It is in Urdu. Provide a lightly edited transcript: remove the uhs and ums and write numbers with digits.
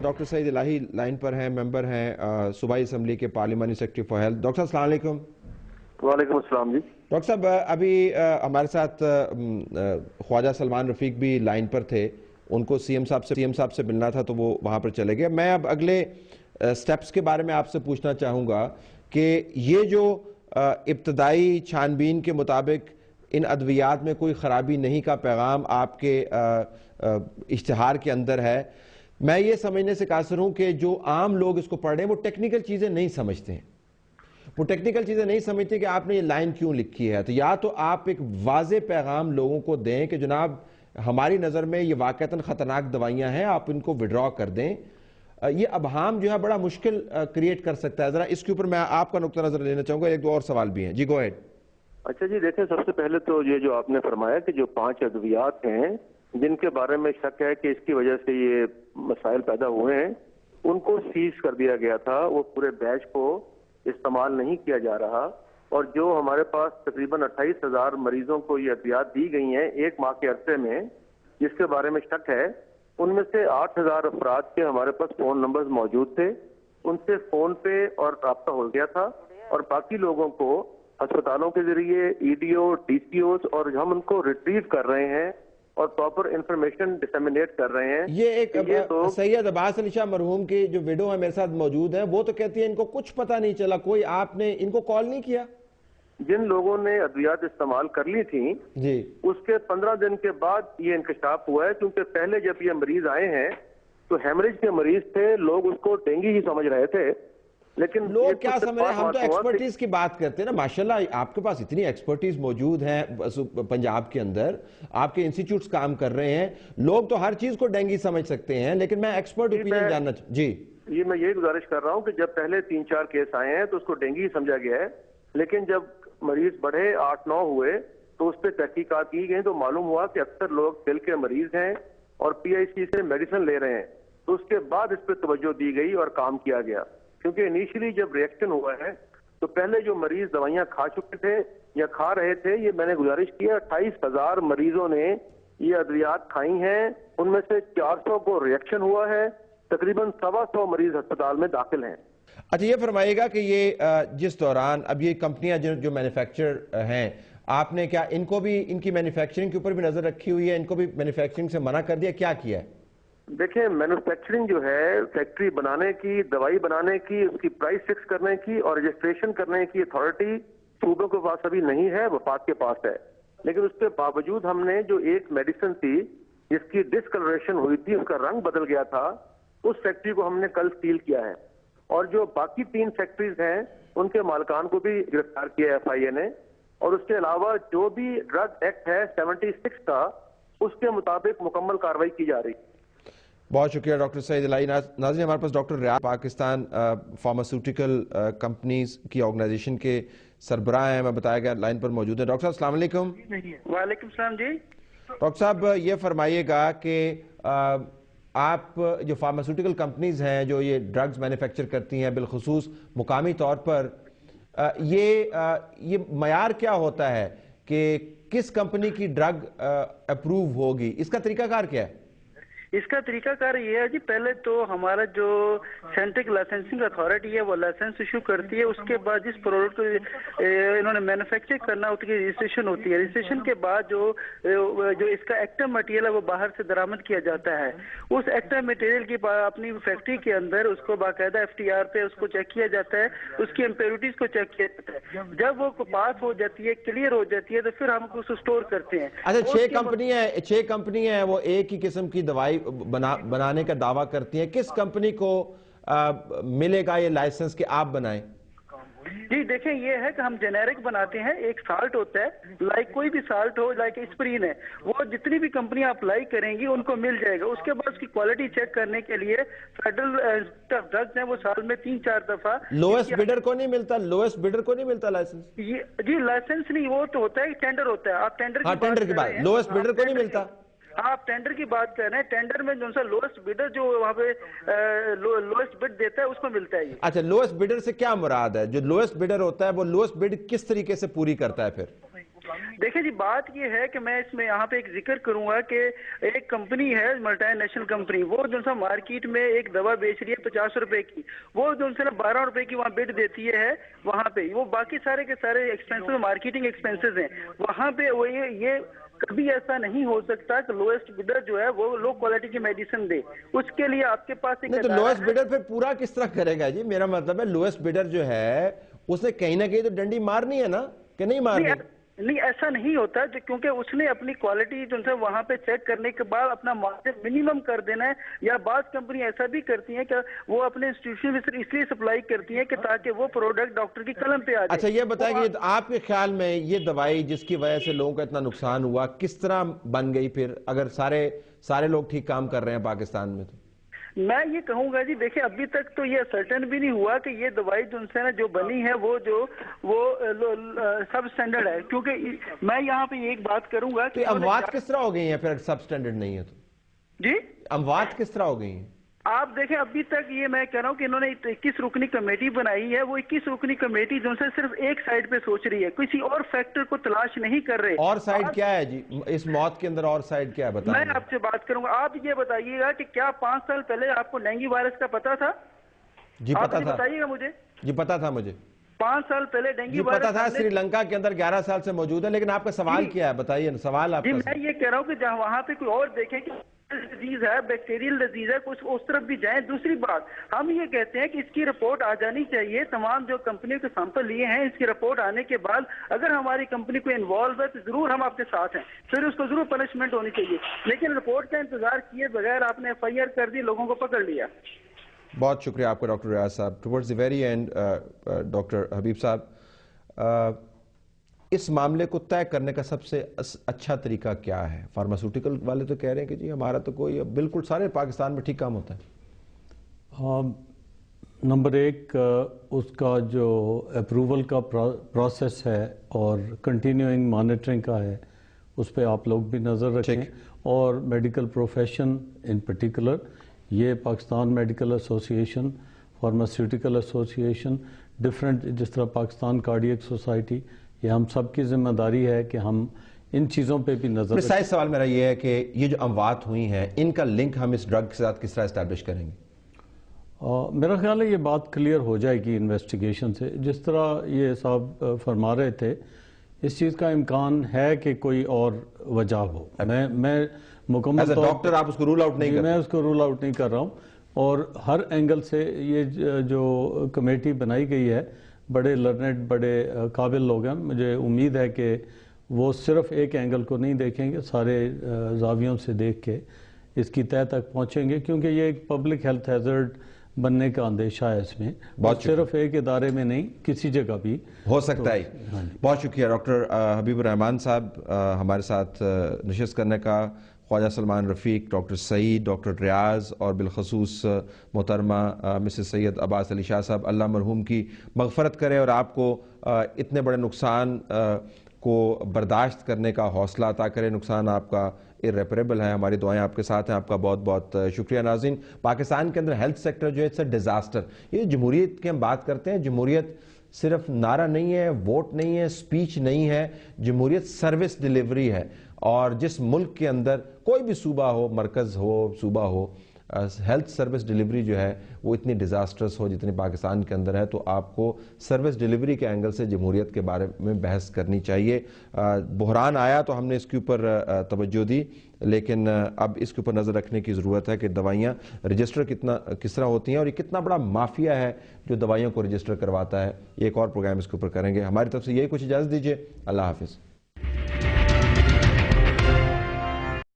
ڈاکٹر سعید الہی لائن پر ہیں، ممبر ہیں صوبائی اسمبلی کے پارلیمانی سیکرٹری فار ہیلتھ۔ ڈاکٹر صاحب السلام علیکم۔ وعلیکم السلام جی۔ ڈاکٹر صاحب ابھی ہمارے ساتھ خواجہ سلمان رفیق بھی لائن پر تھے، ان کو سی ایم صاحب سے ملنا تھا تو وہ وہاں پر چلے گئے۔ میں اب اگلے سٹیپس کے بارے میں آپ سے پوچھنا چاہوں گا کہ یہ جو ابتدائی چھانبین کے مطابق ان ادویات میں کوئی خرابی نہیں کا پیغام آپ کے اشتہار کے اندر ہے، میں یہ سمجھنے سے قاصر ہوں کہ جو عام لوگ اس کو پڑھ رہے ہیں وہ ٹیکنیکل چیزیں نہیں سمجھتے ہیں، وہ ٹیکنیکل چیزیں نہیں سمجھتے کہ آپ نے یہ لائن کیوں لکھی ہے۔ تو یا تو آپ ایک واضح پیغام لوگوں کو دیں کہ جناب ہماری نظر میں یہ واقعتاً خطرناک دوائیاں ہیں، آپ ان کو وڈرا کر دیں۔ یہ ابہام جو ہے بڑا مشکل کریٹ کر سکتا ہے۔ ذرا اس کے اوپر میں آپ کا نقطہ نظر لینا چاہوں گا، ایک دو اور سوال بھی ہیں۔ جی گو ہیڈ۔ اچھا جی، دیکھیں سب سے پہلے تو یہ جو آپ نے فرمایا کہ جو 5 ادویات ہیں جن کے بارے میں شک ہے کہ اس کی وجہ سے یہ مسائل پیدا ہوئے ہیں، ان کو سیز کر دیا گیا تھا، وہ پورے بیچ کو استعمال نہیں کیا جا رہا، اور جو ہمارے پاس تقریباً 28,000 مریضوں کو یہ ادویات دی گئی ہیں ایک ماہ کے عرصے میں جس کے بارے میں شک ہے، ان میں سے 8,000 افراد کے ہمارے پاس فون نمبرز موجود تھے، ان سے فون پہ اور رابطہ ہو گیا تھا، اور باقی لوگوں کو ہسپتالوں کے ذریعے E D O D C Os اور ہم ان کو ریٹریو کر رہے ہیں اور پراپر انفارمیشن ڈسیمینیٹ کر رہے ہیں۔ یہ ایک سید عباس علی شاہ مرحوم کی جو ویڈیو ہے میرے ساتھ موجود ہے، وہ تو کہتی ہے ان کو کچھ پتہ نہیں چلا، کوئی آپ نے ان کو کال نہیں کیا؟ جن لوگوں نے ادویات استعمال کر لی تھیں جی، اس کے 15 دن کے بعد یہ انکشاف ہوا ہے، کیونکہ پہلے جب یہ مریض آئے ہیں تو ہیمریج کے مریض تھے، لوگ اس کو ڈینگی ہی سمجھ رہے تھے، لیکن لوگ کیا سمجھ رہے ہیں؟ ہم تو ایکسپرٹیز کی بات کرتے ہیں نا، ماشاءاللہ آپ کے پاس اتنی ایکسپرٹیز موجود ہیں پنجاب کے اندر، آپ کے انسٹیٹیوٹس کام کر رہے ہیں، لوگ تو ہر چیز کو ڈینگی سمجھ سکتے ہیں، لیکن میں ایکسپرٹ اوپینین جاننا جی یہ میں یہ گزارش کر رہا ہوں کہ جب پہلے 3-4 کیس آئے ہیں تو اس کو ڈینگی ہی سمجھا گیا ہے، لیکن جب مریض بڑھے 8-9 ہوئے تو اس پہ تحقیقات کی گئی تو معلوم ہوا کہ اکثر لوگ دل کے مریض ہیں اور پی آئی سی سے میڈیسن لے رہے ہیں، تو اس کے بعد اس پہ توجہ دی گئی اور کام کیا گیا، کیونکہ انیشلی جب ریئیکشن ہوا ہے تو پہلے جو مریض دوائیاں کھا چکے تھے یا کھا رہے تھے، یہ میں نے گزارش کیا 28,000 مریضوں نے یہ ادویات کھائی ہیں، ان میں سے 400 کو ریئیکشن ہوا ہے، تقریباً 125 مریض ہسپتال میں داخل ہیں۔ اچھا یہ فرمائیے گا کہ یہ جس دوران اب یہ کمپنیاں جو مینوفیکچر ہیں، آپ نے کیا ان کو بھی ان کی مینوفیکچرنگ کے اوپر بھی نظر رکھی ہوئی ہے؟ ان کو بھی مینوفیکچرنگ سے منع کر دیا، کیا کیا ہے؟ دیکھیں مینوفیکچرنگ جو ہے فیکٹری بنانے کی، دوائی بنانے کی، اس کی پرائس فکس کرنے کی اور رجسٹریشن کرنے کی اتھارٹی صوبوں کے پاس ابھی نہیں ہے، وفاق کے پاس ہے، لیکن اس کے باوجود ہم نے جو ایک میڈیسن تھی جس کی ڈسکلریشن ہوئی تھی، اس کا رنگ بدل گیا تھا، اس فیکٹری کو ہم نے کل سیل کیا ہے، اور جو باقی 3 فیکٹریز ہیں ان کے مالکان کو بھی گرفتار کیا ہے ایف آئی اے نے، اور اس کے علاوہ جو بھی ڈرگ ایکٹ ہے 76 کا، اس کے مطابق مکمل کارروائی کی جا رہی ہے۔ بہت شکریہ ڈاکٹر سعید الہی۔ ناظرین ہمارے پاس ڈاکٹر ریاض پاکستان فارماسیوٹیکل کمپنیز کی آرگنائزیشن کے سربراہ ہیں، میں بتایا گیا لائن پر موجود ہیں۔ ڈاکٹر صاحب السلام علیکم۔ وعلیکم السلام جی۔ ڈاکٹر صاحب یہ فرمائیے گا کہ آپ جو فارماسیوٹیکل کمپنیز ہیں جو یہ ڈرگز مینوفیکچر کرتی ہیں بالخصوص مقامی طور پر، یہ معیار کیا ہوتا ہے کہ کس کمپنی کی ڈرگ اپروو ہوگی؟ اس کا طریقہ کار کیا ہے؟ اس کا طریقہ کار یہ ہے جی، پہلے تو ہمارا جو سینٹرک لائسنسنگ اتھارٹی ہے وہ لائسنس ایشو کرتی ہے، اس کے بعد جس پروڈکٹ کو انہوں نے مینوفیکچر کرنا اس کی رجسٹریشن ہوتی ہے، رجسٹریشن کے بعد جو اس کا ایکٹیو مٹیریل ہے وہ باہر سے درآمد کیا جاتا ہے، اس ایکٹیو مٹیریل کی اپنی فیکٹری کے اندر اس کو باقاعدہ ایف ٹی آر پہ اس کو چیک کیا جاتا ہے، اس کی امپیورٹیز کو چیک کیا جاتا ہے، جب وہ پاس ہو جاتی ہے، کلیئر ہو جاتی ہے، تو پھر ہم اس کو اسٹور کرتے ہیں۔ اچھا 6 کمپنی ہیں وہ ایک ہی قسم کی دوائی بنانے کا دعویٰ کرتی ہیں، کس کمپنی کو ملے گا یہ لائسنس کہ آپ بنائیں؟ جی دیکھیں یہ ہے کہ ہم جنیرک بناتے ہیں، ایک سالٹ ہوتا ہے، لائک کوئی بھی سالٹ ہو، لائک اسپرین ہے، وہ جتنی بھی کمپنیاں اپلائی کریں گی ان کو مل جائے گا، اس کے بعد اس کی کوالٹی چیک کرنے کے لیے فیڈرل ڈرگز ہیں وہ سال میں 3-4 دفعہ۔ لویسٹ بیڈر کو نہیں ملتا؟ لویسٹ بیڈر کو نہیں ملتا لائسنس؟ جی لائسنس نہیں، وہ تو ہوتا ہے ٹینڈر ہوتا ہے، آپ ٹینڈر کی بات، لویسٹ بیڈر کو نہیں ملتا؟ آپ ٹینڈر کی بات کر رہے ہیں، ٹینڈر میں جو سا لویسٹ بیڈر جو وہاں پہ لویسٹ بڈ دیتا ہے اس کو ملتا ہے یہ۔ اچھا لویسٹ بیڈر سے کیا مراد ہے؟ جو لویسٹ بیڈر ہوتا ہے وہ لویسٹ بڈ کس طریقے سے پوری کرتا ہے پھر؟ دیکھیں جی بات یہ ہے کہ میں اس میں یہاں پہ ایک ذکر کروں گا کہ ایک کمپنی ہے ملٹی نیشنل کمپنی، وہ جو سا مارکیٹ میں ایک دوا بیچ رہی ہے 50 روپے کی، وہ جو سے 12 روپے کی وہاں بڈ دیتی ہے وہاں پہ، وہ باقی سارے کے سارے ایکسپینسز مارکیٹنگ ایکسپینسز ہیں وہاں پہ، وہ یہ کبھی ایسا نہیں ہو سکتا کہ لوئسٹ بڈر جو ہے وہ لو کوالٹی کی میڈیسن دے، اس کے لیے آپ کے پاس ایک نہیں تو لوئسٹ بڈر پھر پورا کس طرح کرے گا جی؟ میرا مطلب ہے لوئسٹ بڈر جو ہے اس نے کہیں نہ کہیں تو ڈنڈی مارنی ہے نا، کہ نہیں مارنی؟ نہیں ایسا نہیں ہوتا کیونکہ اس نے اپنی کوالٹی جو ہے وہاں پہ چیک کرنے کے بعد اپنا مارجن منیمم کر دینا ہے، یا بعض کمپنی ایسا بھی کرتی ہیں کہ وہ اپنے انسٹیٹیوشن میں اس لیے سپلائی کرتی ہیں کہ تاکہ وہ پروڈکٹ ڈاکٹر کی قلم پہ آ جائے۔ اچھا یہ بتائیں کہ آپ کے خیال میں یہ دوائی جس کی وجہ سے لوگوں کا اتنا نقصان ہوا کس طرح بن گئی پھر، اگر سارے لوگ ٹھیک کام کر رہے ہیں پاکستان میں تو؟ میں یہ کہوں گا جی دیکھیں ابھی تک تو یہ سرٹن بھی نہیں ہوا کہ یہ دوائی جو بنی ہے وہ سب سٹینڈرڈ ہے، کیونکہ میں یہاں پہ ایک بات کروں گا کہ اموات کس طرح ہو گئی ہیں پھر سب سٹینڈرڈ نہیں ہے تو؟ جی اموات کس طرح ہو گئی ہیں؟ آپ دیکھیں ابھی تک یہ میں کہہ رہا ہوں کہ انہوں نے 21 رکنی کمیٹی بنائی ہے، وہ 21 رکنی کمیٹی جو سے صرف ایک سائڈ پہ سوچ رہی ہے، کسی اور فیکٹر کو تلاش نہیں کر رہے۔ اور سائڈ کیا ہے جی اس موت کے اندر؟ اور سائڈ کیا ہے بتائیں؟ میں آپ سے بات کروں گا، آپ یہ بتائیے گا کہ کیا 5 سال پہلے آپ کو ڈینگی وائرس کا پتا تھا؟ جی پتا تھا، بتائیے گا مجھے۔ جی پتا تھا مجھے، 5 سال پہلے ڈینگی وائرس پتا تھا، سری لنکا کے اندر 11 سال سے موجود ہے، لیکن آپ کا سوال کیا ہے بتائیے؟ سوال آپ کا؟ جی میں یہ کہہ رہا ہوں کہ جہاں وہاں پہ کوئی اور دیکھیں کہ ڈیزیز ہے، بیکٹیریل ڈیزیز ہے، کچھ اس طرف بھی جائیں۔ دوسری بات ہم یہ کہتے ہیں کہ اس کی رپورٹ آ جانی چاہیے، تمام جو کمپنیوں کے سیمپل لیے ہیں اس کی رپورٹ آنے کے بعد اگر ہماری کمپنی کو انوالو ہے تو ضرور ہم آپ کے ساتھ ہیں، پھر اس کو ضرور پنشمنٹ ہونی چاہیے، لیکن رپورٹ کا انتظار کیے بغیر آپ نے FIR کر دی، لوگوں کو پکڑ لیا۔ بہت شکریہ آپ کا doctor Riaz sahab. Towards the very end doctor Habib sahab, اس معاملے کو طے کرنے کا سب سے اچھا طریقہ کیا ہے؟ فارماسیوٹیکل والے تو کہہ رہے ہیں کہ جی ہمارا تو کوئی بالکل سارے پاکستان میں ٹھیک کام ہوتا ہے۔ نمبر 1 اس کا جو اپروول کا پروسیس ہے اور کنٹینیوئنگ مانیٹرنگ کا ہے اس پہ آپ لوگ بھی نظر رکھیں، اور میڈیکل پروفیشن ان پرٹیکولر یہ Pakistan medical association, pharmaceutical association, different جس طرح پاکستان کارڈیک سوسائٹی، یہ ہم سب کی ذمہ داری ہے کہ ہم ان چیزوں پہ بھی نظر رکھیں۔ سوال میرا یہ ہے کہ یہ جو اموات ہوئی ہیں ان کا لنک ہم اس ڈرگ کے ساتھ کس طرح اسٹیبلش کریں گے؟ میرا خیال ہے یہ بات کلیئر ہو جائے گی انویسٹیگیشن سے، جس طرح یہ صاحب فرما رہے تھے اس چیز کا امکان ہے کہ کوئی اور وجہ ہو۔ میں مکمل ڈاکٹر آپ اس کو رول آؤٹ نہیں کر؟ میں اس کو رول آؤٹ نہیں کر رہا ہوں، اور ہر اینگل سے یہ جو کمیٹی بنائی گئی ہے بڑے لرنڈ بڑے قابل لوگ ہیں، مجھے امید ہے کہ وہ صرف ایک اینگل کو نہیں دیکھیں گے، سارے زاویوں سے دیکھ کے اس کی تہہ تک پہنچیں گے، کیونکہ یہ ایک پبلک ہیلتھ ہیزرڈ بننے کا اندیشہ ہے اس میں، صرف ایک ادارے میں نہیں کسی جگہ بھی ہو سکتا ہے۔ بہت شکریہ ڈاکٹر حبیب الرحمان صاحب ہمارے ساتھ نشست کرنے کا، خواجہ سلمان رفیق، ڈاکٹر سعید، ڈاکٹر ریاض اور بالخصوص محترمہ مسز سید عباس علی شاہ صاحب، اللہ مرحوم کی مغفرت کرے اور آپ کو اتنے بڑے نقصان کو برداشت کرنے کا حوصلہ عطا کرے۔ نقصان آپ کا irreparable ہے، ہماری دعائیں آپ کے ساتھ ہیں۔ آپ کا بہت بہت شکریہ۔ ناظرین، پاکستان کے اندر ہیلتھ سیکٹر جو ہے اٹس اے ڈیزاسٹر۔ یہ جمہوریت کی ہم بات کرتے ہیں، جمہوریت صرف نعرہ نہیں ہے، ووٹ نہیں ہے، سپیچ نہیں ہے، جمہوریت سروس ڈیلیوری ہے، اور جس ملک کے اندر کوئی بھی صوبہ ہو، مرکز ہو، صوبہ ہو، ہیلتھ سروس ڈیلیوری جو ہے وہ اتنی ڈیزاسٹرس ہو جتنی پاکستان کے اندر ہے، تو آپ کو سروس ڈیلیوری کے اینگل سے جمہوریت کے بارے میں بحث کرنی چاہیے۔ بحران آیا تو ہم نے اس کے اوپر توجہ دی، لیکن اب اس کے اوپر نظر رکھنے کی ضرورت ہے کہ دوائیاں رجسٹر کس طرح ہوتی ہیں، اور یہ کتنا بڑا مافیا ہے جو دوائیوں کو رجسٹر کرواتا ہے۔ ایک اور پروگرام اس کے اوپر کریں گے۔ ہماری طرف سے یہی کچھ اجازت دیجیے، اللہ حافظ۔